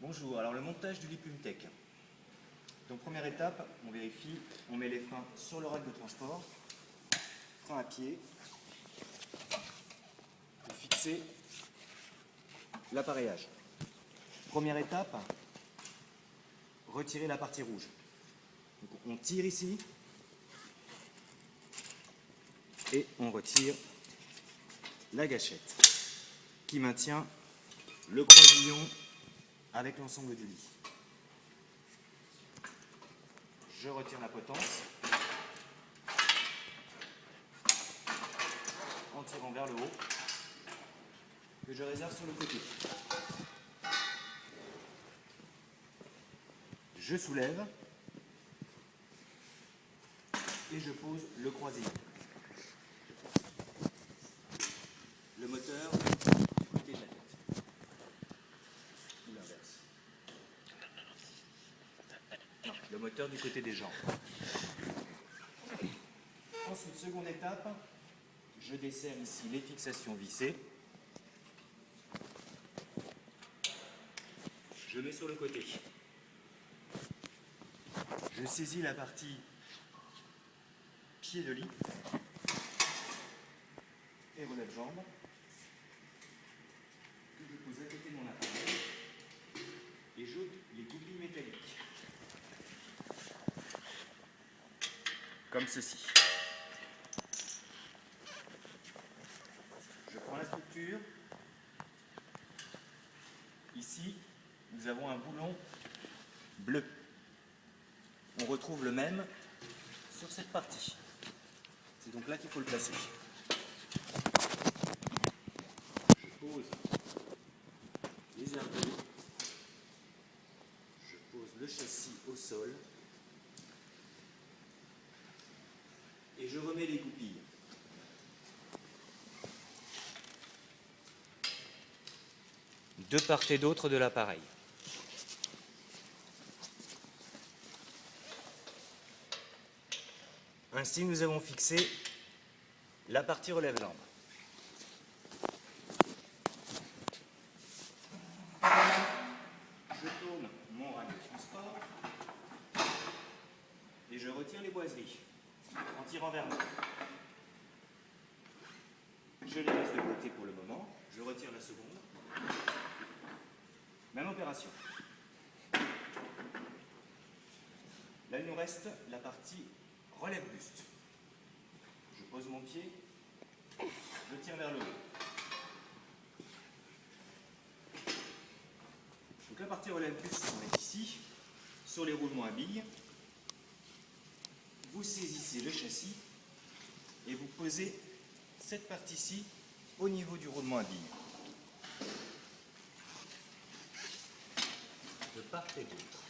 Bonjour, alors le montage du Lipumtech. Donc première étape, on vérifie, on met les freins sur le rack de transport, frein à pied, pour fixer l'appareillage. Première étape, retirer la partie rouge. Donc on tire ici et on retire la gâchette qui maintient le croisillon avec l'ensemble du lit. Je retire la potence en tirant vers le haut que je réserve sur le côté. Je soulève et je pose le croisillon. Le moteur du côté de la tête. Ou l'inverse. Non, le moteur du côté des jambes. Ensuite, seconde étape, je desserre ici les fixations vissées. Je mets sur le côté. Je saisis la partie pied de lit et relève jambe que je pose à côté de mon appareil et j'ôte les goupilles métalliques. Comme ceci. Je prends la structure. Ici, nous avons un boulon bleu. On retrouve le même sur cette partie. C'est donc là qu'il faut le placer. Je pose les airs d'eau. Je pose le châssis au sol. Et je remets les goupilles. De part et d'autre de l'appareil. Ainsi, nous avons fixé la partie relève-jambe. Je tourne mon rack de transport et je retire les boiseries en tirant vers le haut. Je les laisse de côté pour le moment. Je retire la seconde. Même opération. Là, il nous reste la partie relève-buste. Je pose mon pied, je tire vers le haut. Donc la partie relève-buste se met ici, sur les roulements à billes. Vous saisissez le châssis et vous posez cette partie-ci au niveau du roulement à billes. De part et d'autre.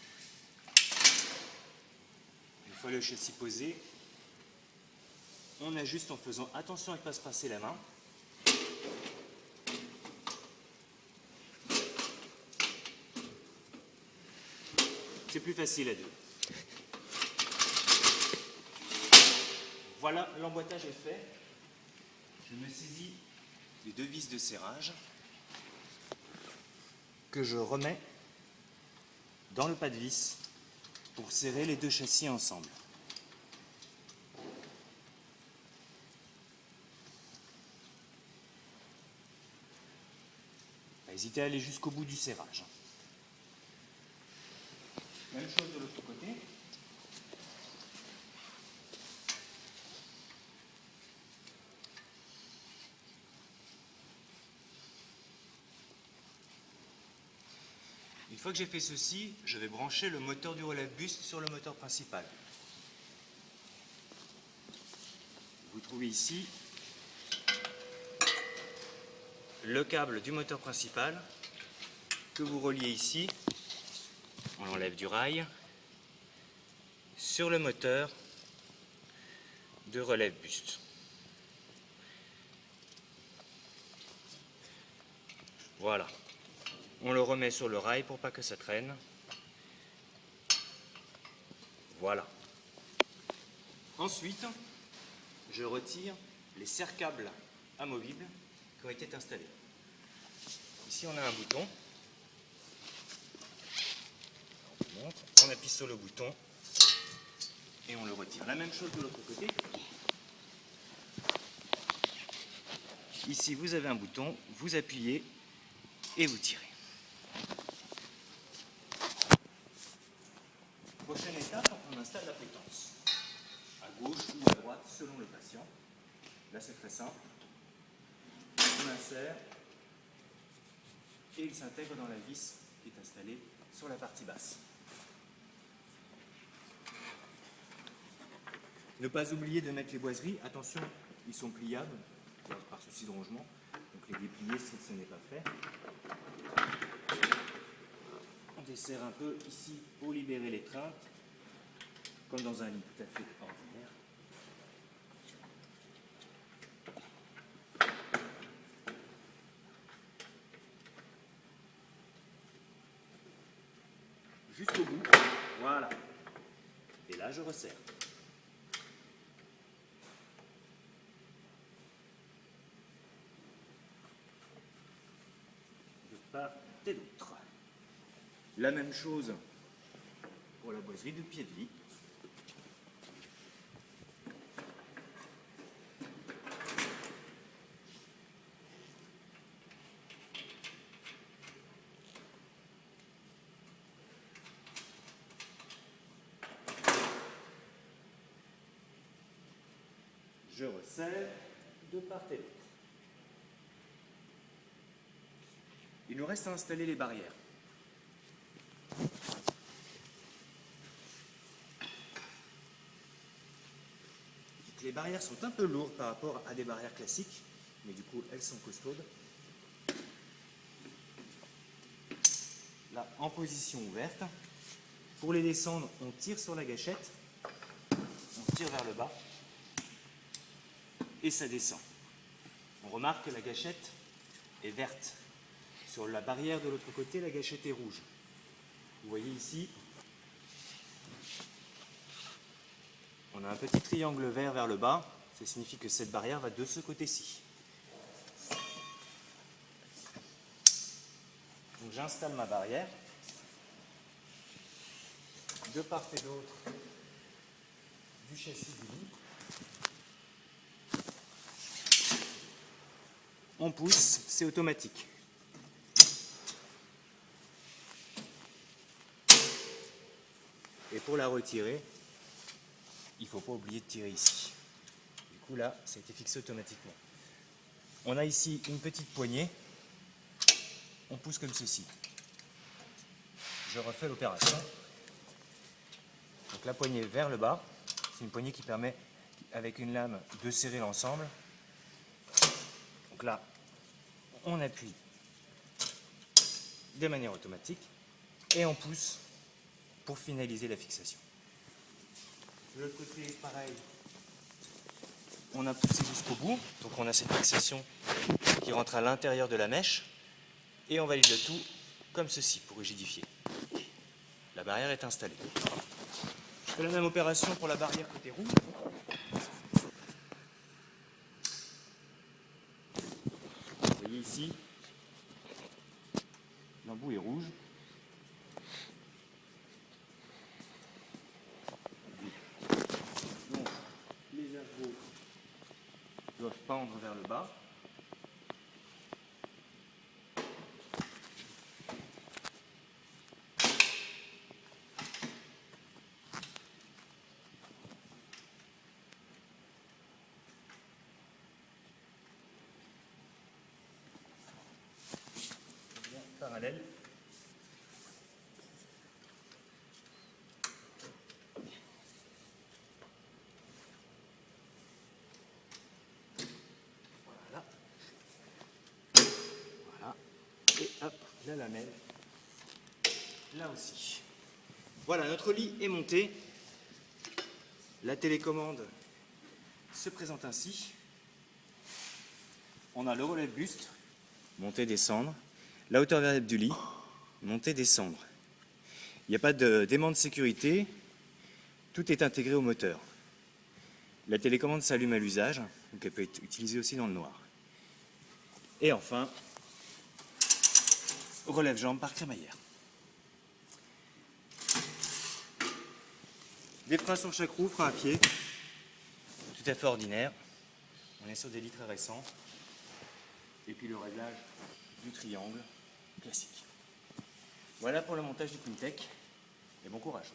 Une fois le châssis posé, on ajuste en faisant attention à ne pas se passer la main. C'est plus facile à deux. Voilà, l'emboîtage est fait. Je me saisis des deux vis de serrage que je remets dans le pas de vis pour serrer les deux châssis ensemble. N'hésitez à aller jusqu'au bout du serrage. Même chose de l'autre côté. Une fois que j'ai fait ceci, je vais brancher le moteur du relève-buste sur le moteur principal. Vous trouvez ici le câble du moteur principal que vous reliez ici, on l'enlève du rail, sur le moteur de relève-buste. Voilà. On le remet sur le rail pour pas que ça traîne. Voilà. Ensuite, je retire les serre-câbles amovibles qui ont été installés. Ici, on a un bouton on appuie sur le bouton et on le retire. La même chose de l'autre côté. Ici, vous avez un bouton, vous appuyez et vous tirez. Prochaine étape, on installe la pétence. À gauche ou à droite, selon le patient. Là, c'est très simple. On insère et il s'intègre dans la vis qui est installée sur la partie basse. Ne pas oublier de mettre les boiseries. Attention, ils sont pliables par souci de rangement. Donc les déplier si ce n'est pas fait. On desserre un peu ici pour libérer l'étreinte, comme dans un lit tout à fait ordinaire. Jusqu'au bout, voilà. Et là, je resserre. De part et d'autre. La même chose pour la boiserie de pied de lit. Je resserre de part et d'autre. Il nous reste à installer les barrières. Les barrières sont un peu lourdes par rapport à des barrières classiques, mais du coup elles sont costaudes. Là, en position ouverte. Pour les descendre, on tire sur la gâchette, on tire vers le bas, et ça descend. On remarque que la gâchette est verte. Sur la barrière de l'autre côté, la gâchette est rouge. Vous voyez ici, on a un petit triangle vert vers le bas. Ça signifie que cette barrière va de ce côté-ci. Donc j'installe ma barrière. De part et d'autre du châssis du lit. On pousse, c'est automatique. Et pour la retirer, il ne faut pas oublier de tirer ici. Du coup là, ça a été fixé automatiquement. On a ici une petite poignée. On pousse comme ceci. Je refais l'opération. Donc la poignée vers le bas. C'est une poignée qui permet, avec une lame, de serrer l'ensemble. Donc là, on appuie de manière automatique et on pousse pour finaliser la fixation. De l'autre côté, pareil, on a poussé jusqu'au bout, donc on a cette fixation qui rentre à l'intérieur de la mèche et on valide le tout comme ceci pour rigidifier. La barrière est installée. Je fais la même opération pour la barrière côté rouge. Vous voyez ici, l'embout est rouge. Donc, les ergots doivent pendre vers le bas. Parallèle. Voilà. Voilà. Et hop, la lamelle. Là aussi. Voilà, notre lit est monté. La télécommande se présente ainsi. On a le relève-buste, monter, descendre. La hauteur variable du lit, monter, descendre. Il n'y a pas d'aimant de sécurité, tout est intégré au moteur. La télécommande s'allume à l'usage, donc elle peut être utilisée aussi dans le noir. Et enfin, relève-jambe par crémaillère. Des freins sur chaque roue, freins à pied. Tout à fait ordinaire. On est sur des lits très récents. Et puis le réglage du triangle classique. Voilà pour le montage du Quintec et bon courage.